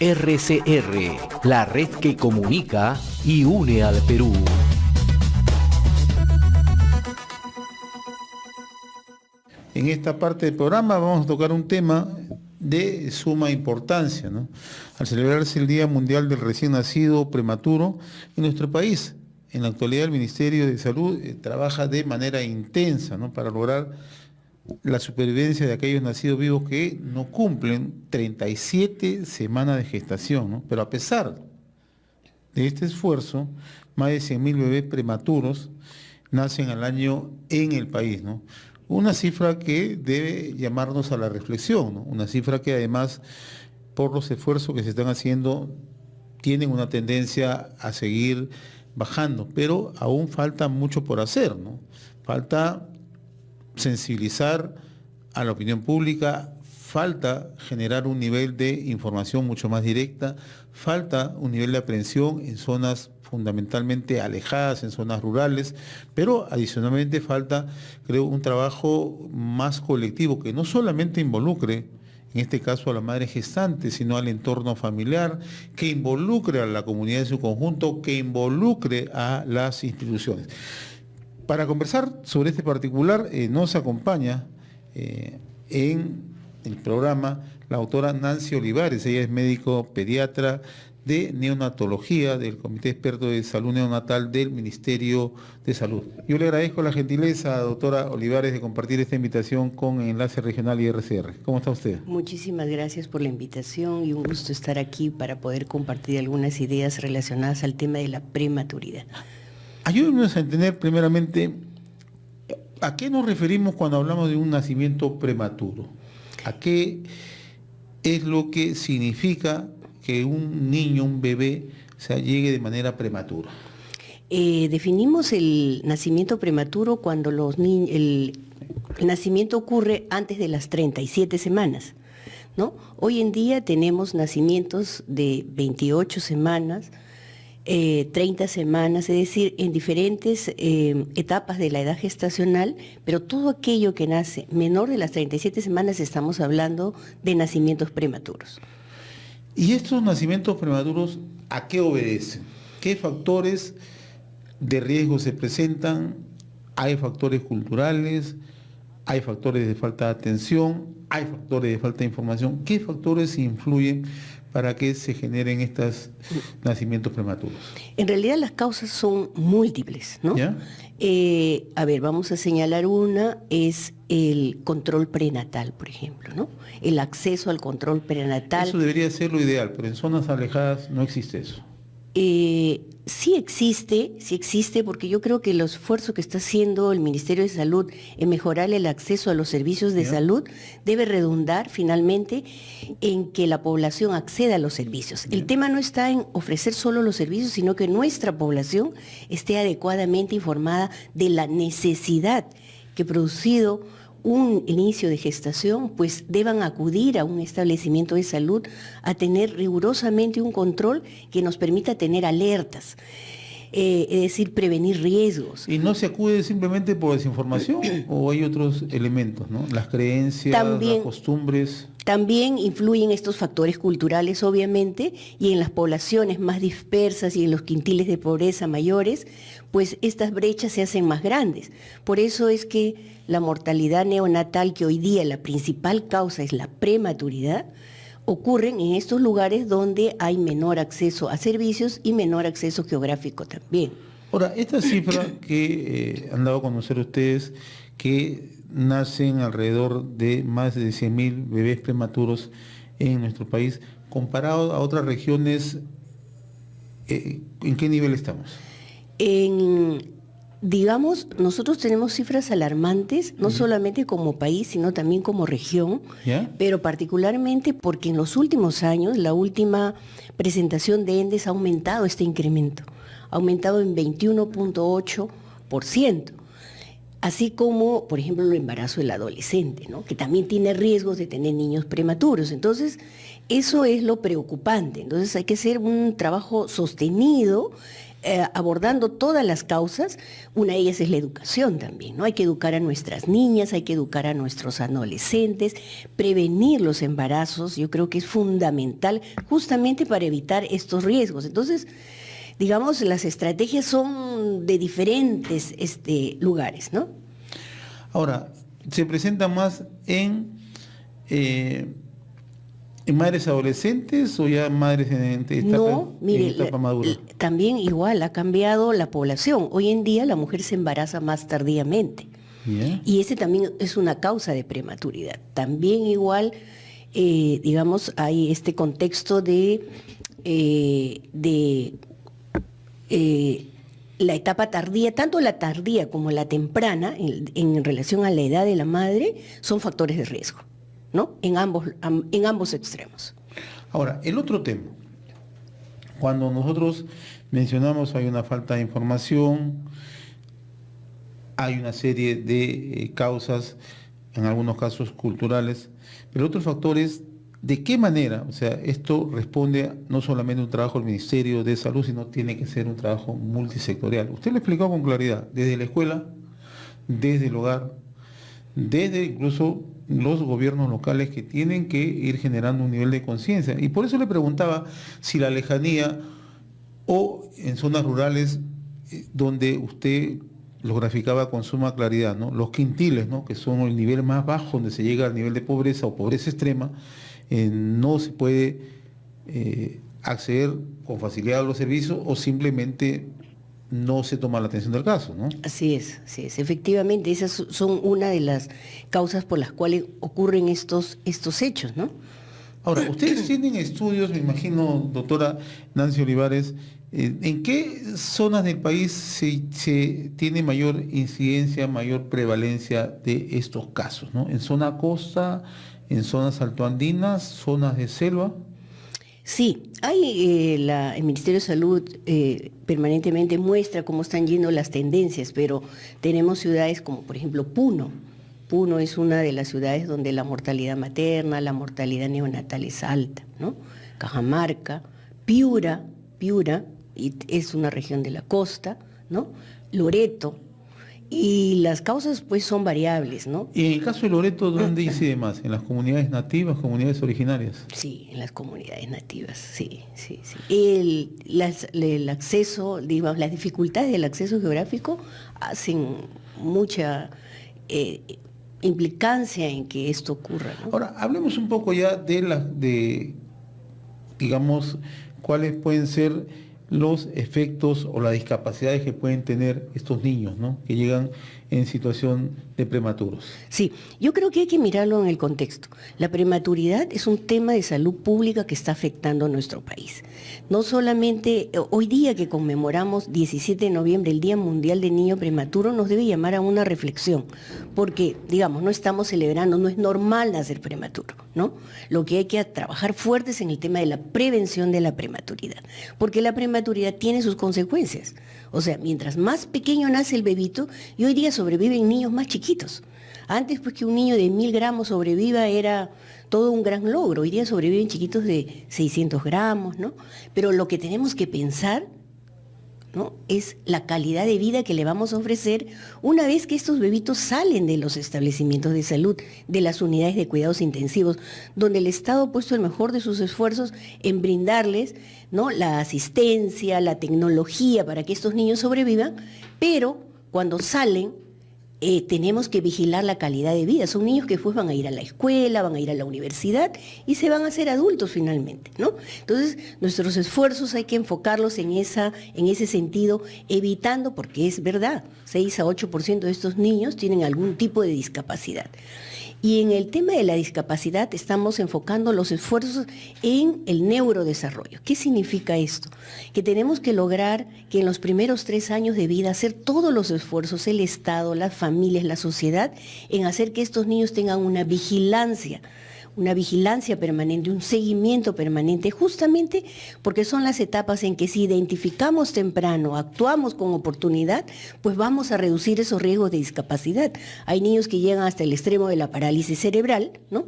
RCR, la red que comunica y une al Perú. En esta parte del programa vamos a tocar un tema de suma importancia, ¿no? Al celebrarse el Día Mundial del Recién Nacido Prematuro en nuestro país, en la actualidad el Ministerio de Salud trabaja de manera intensa, ¿no?, para lograr la supervivencia de aquellos nacidos vivos que no cumplen 37 semanas de gestación, ¿no? Pero a pesar de este esfuerzo, más de 100.000 bebés prematuros nacen al año en el país, ¿no? Una cifra que debe llamarnos a la reflexión, ¿no? Una cifra que además, por los esfuerzos que se están haciendo, tienen una tendencia a seguir bajando, pero aún falta mucho por hacer, ¿no? Falta sensibilizar a la opinión pública, falta generar un nivel de información mucho más directa, falta un nivel de aprehensión en zonas fundamentalmente alejadas, en zonas rurales, pero adicionalmente falta, creo, un trabajo más colectivo que no solamente involucre, en este caso a la madre gestante, sino al entorno familiar, que involucre a la comunidad en su conjunto, que involucre a las instituciones. Para conversar sobre este particular, nos acompaña en el programa la doctora Nancy Olivares. Ella es médico pediatra de neonatología del Comité Experto de Salud Neonatal del Ministerio de Salud. Yo le agradezco la gentileza, doctora Olivares, de compartir esta invitación con Enlace Regional y RCR. ¿Cómo está usted? Muchísimas gracias por la invitación y un gusto estar aquí para poder compartir algunas ideas relacionadas al tema de la prematuridad. Ayúdenos a entender primeramente a qué nos referimos cuando hablamos de un nacimiento prematuro. ¿A qué es lo que significa que un niño, un bebé, llegue de manera prematura? Definimos el nacimiento prematuro cuando el nacimiento ocurre antes de las 37 semanas, ¿no? Hoy en día tenemos nacimientos de 28 semanas, 30 semanas, es decir, en diferentes etapas de la edad gestacional, pero todo aquello que nace menor de las 37 semanas estamos hablando de nacimientos prematuros. ¿Y estos nacimientos prematuros a qué obedecen? ¿Qué factores de riesgo se presentan? ¿Hay factores culturales? ¿Hay factores de falta de atención? ¿Hay factores de falta de información? ¿Qué factores influyen para que se generen estos nacimientos prematuros? En realidad las causas son múltiples, ¿no? ¿Ya? Vamos a señalar una, es el control prenatal, por ejemplo, ¿no? El acceso al control prenatal. Eso debería ser lo ideal, pero en zonas alejadas no existe eso. Sí existe, porque yo creo que el esfuerzo que está haciendo el Ministerio de Salud en mejorar el acceso a los servicios de salud debe redundar finalmente en que la población acceda a los servicios. El tema no está en ofrecer solo los servicios, sino que nuestra población esté adecuadamente informada de la necesidad que producido un inicio de gestación, pues deban acudir a un establecimiento de salud a tener rigurosamente un control que nos permita tener alertas, es decir, prevenir riesgos. ¿Y no se acude simplemente por desinformación o hay otros elementos, ¿no? Las creencias, las costumbres. También influyen estos factores culturales, obviamente, y en las poblaciones más dispersas y en los quintiles de pobreza mayores, pues estas brechas se hacen más grandes. Por eso es que la mortalidad neonatal, que hoy día la principal causa es la prematuridad, ocurren en estos lugares donde hay menor acceso a servicios y menor acceso geográfico también. Ahora, esta cifra que han dado a conocer ustedes, que nacen alrededor de más de 100.000 bebés prematuros en nuestro país, comparado a otras regiones, ¿en qué nivel estamos? Digamos, nosotros tenemos cifras alarmantes, no solamente como país, sino también como región, pero particularmente porque en los últimos años, la última presentación de ENDES ha aumentado este incremento, ha aumentado en 21.8%, así como, por ejemplo, el embarazo del adolescente, ¿no?, que también tiene riesgos de tener niños prematuros. Entonces, eso es lo preocupante. Entonces, hay que hacer un trabajo sostenido abordando todas las causas. Una de ellas es la educación también, ¿no? Hay que educar a nuestras niñas, hay que educar a nuestros adolescentes, prevenir los embarazos, yo creo que es fundamental justamente para evitar estos riesgos. Entonces, digamos, las estrategias son de diferentes lugares, ¿no? Ahora, se presenta más en madres adolescentes o ya madres en etapa madura. También igual ha cambiado la población. Hoy en día la mujer se embaraza más tardíamente. Yeah. Y ese también es una causa de prematuridad. También igual, digamos, hay este contexto de la etapa tardía, tanto la tardía como la temprana, en relación a la edad de la madre, son factores de riesgo, ¿no? En ambos extremos. Ahora, el otro tema, cuando nosotros mencionamos hay una falta de información, hay una serie de causas, en algunos casos culturales, pero otro factor es de qué manera, o sea, esto responde no solamente a un trabajo del Ministerio de Salud, sino tiene que ser un trabajo multisectorial. Usted lo explicó con claridad, desde la escuela, desde el hogar, desde incluso los gobiernos locales que tienen que ir generando un nivel de conciencia. Y por eso le preguntaba si la lejanía o en zonas rurales donde usted lo graficaba con suma claridad, ¿no? Los quintiles, ¿no? Que son el nivel más bajo donde se llega al nivel de pobreza o pobreza extrema, no se puede acceder con facilidad a los servicios o simplemente no se toma la atención del caso, ¿no? Así es. Efectivamente, esas son una de las causas por las cuales ocurren estos hechos, ¿no? Ahora, ustedes tienen estudios, me imagino, doctora Nancy Olivares, ¿en qué zonas del país se tiene mayor incidencia, mayor prevalencia de estos casos, ¿no? ¿En zona costa, en zonas altoandinas, zonas de selva? Sí, el Ministerio de Salud permanentemente muestra cómo están yendo las tendencias, pero tenemos ciudades como, por ejemplo, Puno. Puno es una de las ciudades donde la mortalidad materna, la mortalidad neonatal es alta, ¿no? Cajamarca, Piura, y es una región de la costa, ¿no? Loreto. Y las causas pues son variables, ¿no? Y en el caso de Loreto, ¿dónde incide más? ¿En las comunidades nativas, comunidades originarias? Sí, en las comunidades nativas, sí. El acceso, digamos, las dificultades del acceso geográfico hacen mucha implicancia en que esto ocurra, ¿no? Ahora, hablemos un poco ya digamos, cuáles pueden ser los efectos o las discapacidades que pueden tener estos niños, ¿no? Que llegan en situación de prematuros. Sí, yo creo que hay que mirarlo en el contexto. La prematuridad es un tema de salud pública que está afectando a nuestro país. No solamente hoy día que conmemoramos 17 de noviembre, el Día Mundial del Niño Prematuro, nos debe llamar a una reflexión, porque, digamos, no estamos celebrando, no es normal nacer prematuro, ¿no? Lo que hay que trabajar fuerte es en el tema de la prevención de la prematuridad, porque la prematuridad tiene sus consecuencias. O sea, mientras más pequeño nace el bebito, y hoy día sobreviven niños más chiquitos. Antes, pues, que un niño de 1000 gramos sobreviva era todo un gran logro. Hoy día sobreviven chiquitos de 600 gramos, ¿no? Pero lo que tenemos que pensar, ¿no?, es la calidad de vida que le vamos a ofrecer una vez que estos bebitos salen de los establecimientos de salud, de las unidades de cuidados intensivos, donde el Estado ha puesto el mejor de sus esfuerzos en brindarles, ¿no?, la asistencia, la tecnología para que estos niños sobrevivan, pero cuando salen tenemos que vigilar la calidad de vida. Son niños que después van a ir a la escuela, van a ir a la universidad y se van a hacer adultos finalmente, ¿no? Entonces, nuestros esfuerzos hay que enfocarlos en ese sentido, evitando, porque es verdad, 6 a 8% de estos niños tienen algún tipo de discapacidad. Y en el tema de la discapacidad estamos enfocando los esfuerzos en el neurodesarrollo. ¿Qué significa esto? Que tenemos que lograr que en los primeros 3 años de vida hacer todos los esfuerzos, el Estado, las familias, la sociedad, en hacer que estos niños tengan una vigilancia permanente, un seguimiento permanente, justamente porque son las etapas en que si identificamos temprano, actuamos con oportunidad, pues vamos a reducir esos riesgos de discapacidad. Hay niños que llegan hasta el extremo de la parálisis cerebral, ¿no?,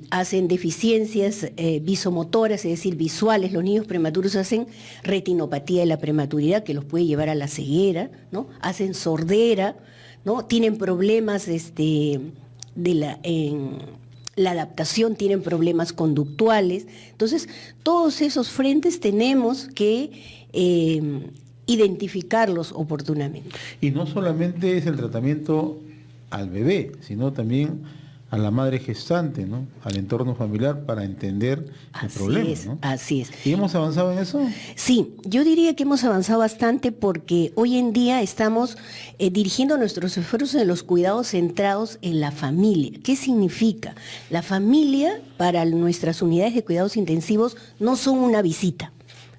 hacen deficiencias visomotoras, es decir, visuales. Los niños prematuros hacen retinopatía de la prematuridad, que los puede llevar a la ceguera, ¿no? Hacen sordera, ¿no? Tienen problemas en la adaptación, tienen problemas conductuales. Entonces, todos esos frentes tenemos que identificarlos oportunamente. Y no solamente es el tratamiento al bebé, sino también a la madre gestante, ¿no? Al entorno familiar, para entender el problema, ¿no? Así es. ¿Y hemos avanzado en eso? Sí, yo diría que hemos avanzado bastante porque hoy en día estamos dirigiendo nuestros esfuerzos en los cuidados centrados en la familia. ¿Qué significa? La familia para nuestras unidades de cuidados intensivos no son una visita,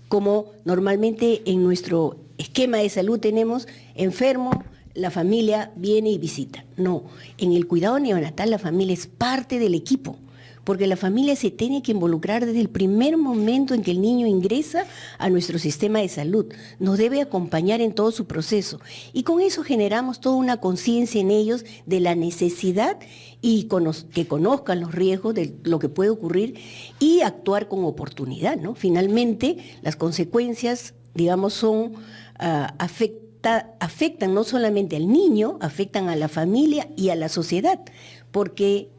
como normalmente en nuestro esquema de salud tenemos enfermo, la familia viene y visita. No, en el cuidado neonatal la familia es parte del equipo, porque la familia se tiene que involucrar desde el primer momento en que el niño ingresa a nuestro sistema de salud. Nos debe acompañar en todo su proceso. Y con eso generamos toda una conciencia en ellos de la necesidad y que conozcan los riesgos de lo que puede ocurrir y actuar con oportunidad, ¿no? Finalmente, las consecuencias, digamos, son afectan no solamente al niño, afectan a la familia y a la sociedad,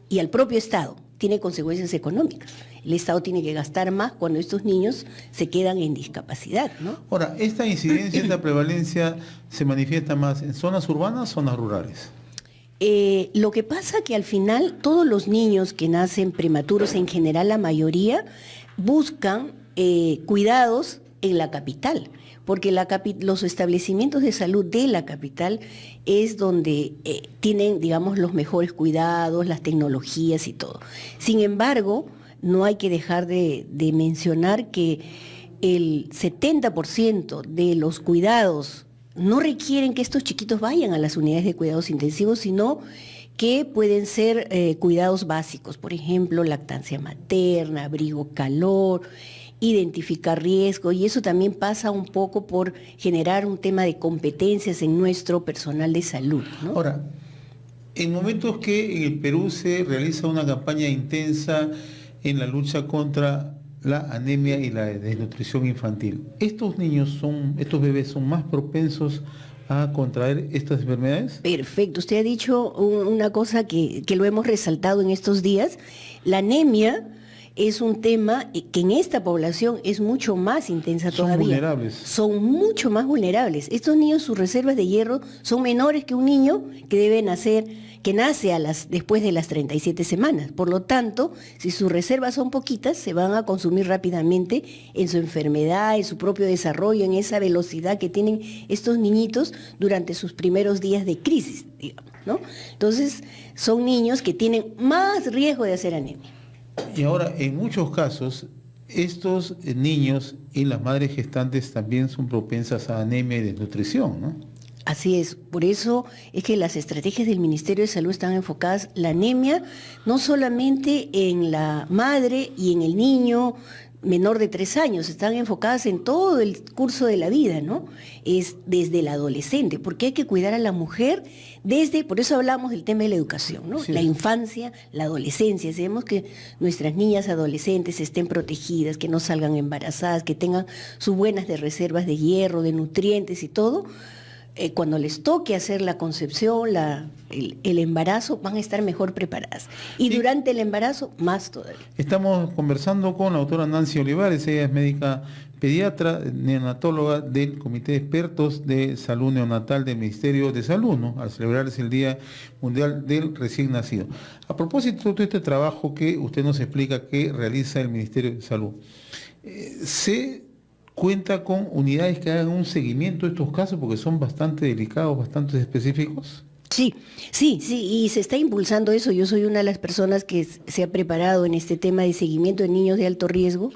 y al propio Estado. Tiene consecuencias económicas. El Estado tiene que gastar más cuando estos niños se quedan en discapacidad, ¿no? Ahora, ¿esta incidencia, esta prevalencia se manifiesta más en zonas urbanas o zonas rurales? Lo que pasa que al final todos los niños que nacen prematuros, en general la mayoría, buscan cuidados en la capital, porque los establecimientos de salud de la capital es donde tienen, digamos, los mejores cuidados, las tecnologías y todo. Sin embargo, no hay que dejar de mencionar que el 70% de los cuidados no requieren que estos chiquitos vayan a las unidades de cuidados intensivos, sino que pueden ser cuidados básicos, por ejemplo, lactancia materna, abrigo, calor, identificar riesgo, y eso también pasa un poco por generar un tema de competencias en nuestro personal de salud, ¿no? Ahora, en momentos que en el Perú se realiza una campaña intensa en la lucha contra la anemia y la desnutrición infantil, ¿estos bebés son más propensos a contraer estas enfermedades? Perfecto, usted ha dicho una cosa que lo hemos resaltado en estos días. La anemia es un tema que en esta población es mucho más intensa todavía. Son vulnerables. Son mucho más vulnerables. Estos niños, sus reservas de hierro son menores que un niño que nace después de las 37 semanas. Por lo tanto, si sus reservas son poquitas, se van a consumir rápidamente en su enfermedad, en su propio desarrollo, en esa velocidad que tienen estos niñitos durante sus primeros días de crisis, digamos, ¿no? Entonces, son niños que tienen más riesgo de hacer anemia. Y ahora, en muchos casos, estos niños y las madres gestantes también son propensas a anemia y desnutrición, ¿no? Así es, por eso es que las estrategias del Ministerio de Salud están enfocadas la anemia no solamente en la madre y en el niño menor de 3 años, están enfocadas en todo el curso de la vida, ¿no? Es desde el adolescente, porque hay que cuidar a la mujer por eso hablamos del tema de la educación, ¿no? Sí. La infancia, la adolescencia, sabemos que nuestras niñas adolescentes estén protegidas, que no salgan embarazadas, que tengan sus buenas de reservas de hierro, de nutrientes y todo. Cuando les toque hacer la concepción, el embarazo, van a estar mejor preparadas. Y durante el embarazo, más todavía. Estamos conversando con la doctora Nancy Olivares, ella es médica pediatra, neonatóloga del Comité de Expertos de Salud Neonatal del Ministerio de Salud, ¿no? Al celebrarse el Día Mundial del Recién Nacido. A propósito de este trabajo que usted nos explica que realiza el Ministerio de Salud, ¿se cuenta con unidades que hagan un seguimiento de estos casos porque son bastante delicados, bastante específicos? Sí, y se está impulsando eso. Yo soy una de las personas que se ha preparado en este tema de seguimiento de niños de alto riesgo,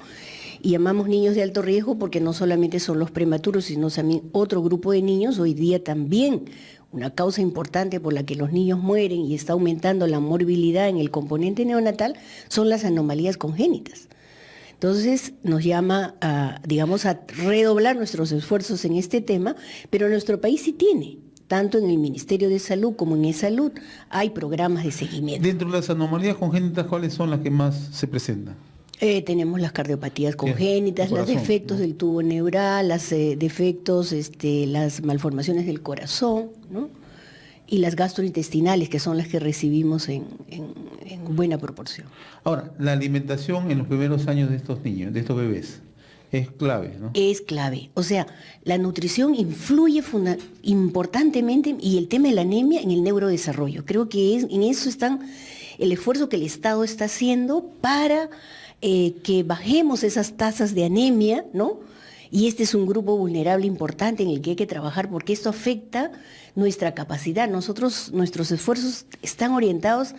y llamamos niños de alto riesgo porque no solamente son los prematuros, sino también otro grupo de niños. Hoy día también una causa importante por la que los niños mueren y está aumentando la morbilidad en el componente neonatal son las anomalías congénitas. Entonces nos llama a redoblar nuestros esfuerzos en este tema, pero nuestro país sí tiene tanto en el Ministerio de Salud como en eSalud hay programas de seguimiento. Dentro de las anomalías congénitas, ¿cuáles son las que más se presentan? Tenemos las cardiopatías congénitas, los defectos del tubo neural, los defectos, las malformaciones del corazón, ¿no? Y las gastrointestinales, que son las que recibimos en buena proporción. Ahora, la alimentación en los primeros años de estos niños, de estos bebés, es clave, ¿no? Es clave. O sea, la nutrición influye importantemente, y el tema de la anemia, en el neurodesarrollo. Creo que en eso está el esfuerzo que el Estado está haciendo para que bajemos esas tasas de anemia, ¿no? Y este es un grupo vulnerable importante en el que hay que trabajar porque esto afecta nuestra capacidad. Nuestros esfuerzos están orientados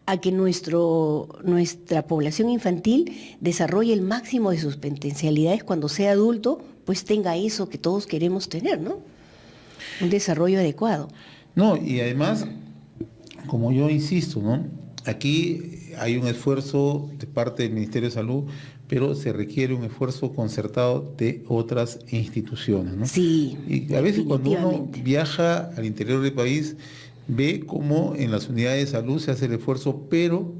a que nuestra población infantil desarrolle el máximo de sus potencialidades cuando sea adulto, pues tenga eso que todos queremos tener, ¿no? Un desarrollo adecuado. No, y además, como yo insisto, ¿no? Aquí hay un esfuerzo de parte del Ministerio de Salud, pero se requiere un esfuerzo concertado de otras instituciones, ¿no? Sí. Y a veces cuando uno viaja al interior del país, ve cómo en las unidades de salud se hace el esfuerzo, pero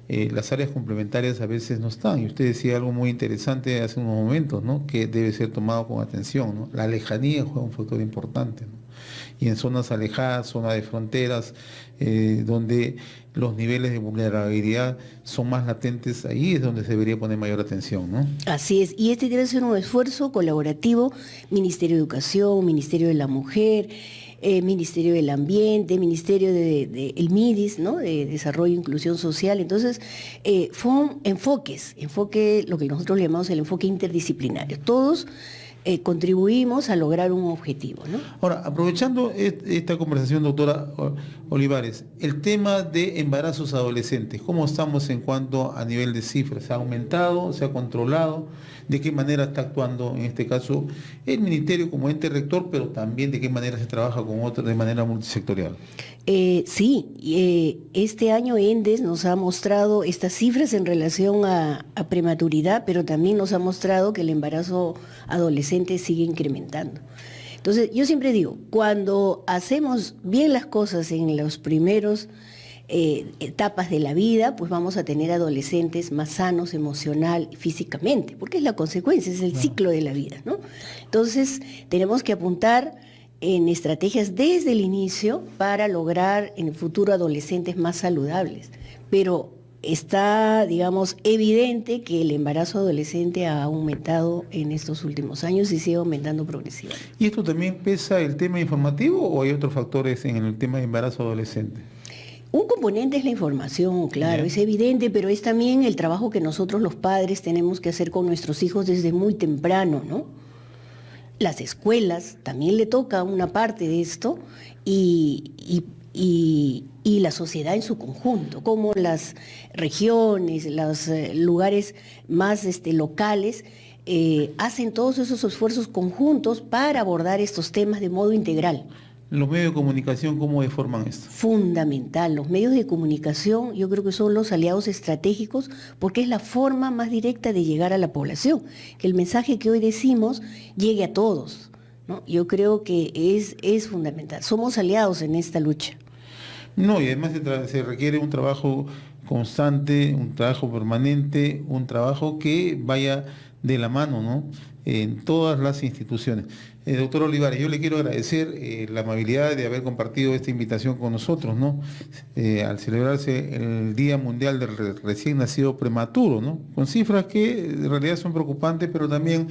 las áreas complementarias a veces no están. Y usted decía algo muy interesante hace unos momentos, ¿no? Que debe ser tomado con atención, ¿no? La lejanía juega un factor importante, ¿no? Y en zonas alejadas, zonas de fronteras, donde los niveles de vulnerabilidad son más latentes, ahí es donde se debería poner mayor atención, ¿no? Así es, y debe ser un esfuerzo colaborativo, Ministerio de Educación, Ministerio de la Mujer, Ministerio del Ambiente, Ministerio el MIDIS, ¿no? De Desarrollo e Inclusión Social. Entonces, fue enfoque, lo que nosotros le llamamos el enfoque interdisciplinario. Todos contribuimos a lograr un objetivo, ¿no? Ahora, aprovechando esta conversación, doctora Olivares, el tema de embarazos adolescentes, ¿cómo estamos en cuanto a nivel de cifras? ¿Se ha aumentado? ¿Se ha controlado? ¿De qué manera está actuando, en este caso, el Ministerio como ente rector, pero también de qué manera se trabaja con otros de manera multisectorial? Sí, este año ENDES nos ha mostrado estas cifras en relación a prematuridad, pero también nos ha mostrado que el embarazo adolescente sigue incrementando. Entonces, yo siempre digo, cuando hacemos bien las cosas en los primeros etapas de la vida, pues vamos a tener adolescentes más sanos emocional y físicamente, porque es la consecuencia, es el ciclo de la vida, ¿no? Entonces, tenemos que apuntar en estrategias desde el inicio para lograr en el futuro adolescentes más saludables. Pero está, digamos, evidente que el embarazo adolescente ha aumentado en estos últimos años y sigue aumentando progresivamente. ¿Y esto también pesa el tema informativo o hay otros factores en el tema de embarazo adolescente? Un componente es la información, claro, es evidente, pero es también el trabajo que nosotros los padres tenemos que hacer con nuestros hijos desde muy temprano, ¿no? Las escuelas también le toca una parte de esto y la sociedad en su conjunto, como las regiones, los lugares más locales hacen todos esos esfuerzos conjuntos para abordar estos temas de modo integral. ¿Los medios de comunicación cómo deforman esto? Fundamental. Los medios de comunicación yo creo que son los aliados estratégicos porque es la forma más directa de llegar a la población, que el mensaje que hoy decimos llegue a todos, ¿no? Yo creo que es fundamental. Somos aliados en esta lucha. No, y además se requiere un trabajo constante, un trabajo permanente, un trabajo que vaya de la mano, ¿no? En todas las instituciones. Doctor Olivares, yo le quiero agradecer la amabilidad de haber compartido esta invitación con nosotros, ¿no? Al celebrarse el Día Mundial del Recién Nacido Prematuro, ¿no? Con cifras que en realidad son preocupantes, pero también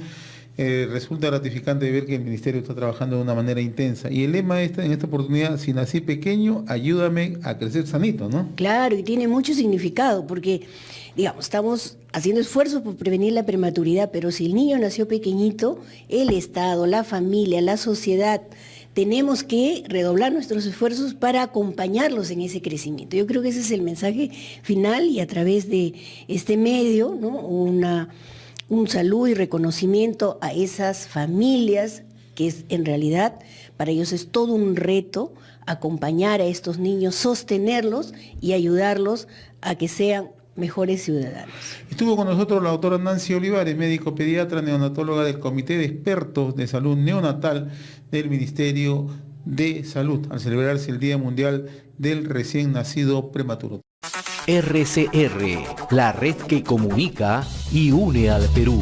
resulta gratificante ver que el Ministerio está trabajando de una manera intensa. Y el lema en esta oportunidad, si nací pequeño, ayúdame a crecer sanito, ¿no? Claro, y tiene mucho significado, porque, digamos, estamos haciendo esfuerzos por prevenir la prematuridad, pero si el niño nació pequeñito, el Estado, la familia, la sociedad, tenemos que redoblar nuestros esfuerzos para acompañarlos en ese crecimiento. Yo creo que ese es el mensaje final y a través de este medio, ¿no? Un saludo y reconocimiento a esas familias que en realidad para ellos es todo un reto acompañar a estos niños, sostenerlos y ayudarlos a que sean mejores ciudadanos. Estuvo con nosotros la doctora Nancy Olivares, médico pediatra neonatóloga del Comité de Expertos de Salud Neonatal del Ministerio de Salud, al celebrarse el Día Mundial del Recién Nacido Prematuro. RCR, la red que comunica y une al Perú.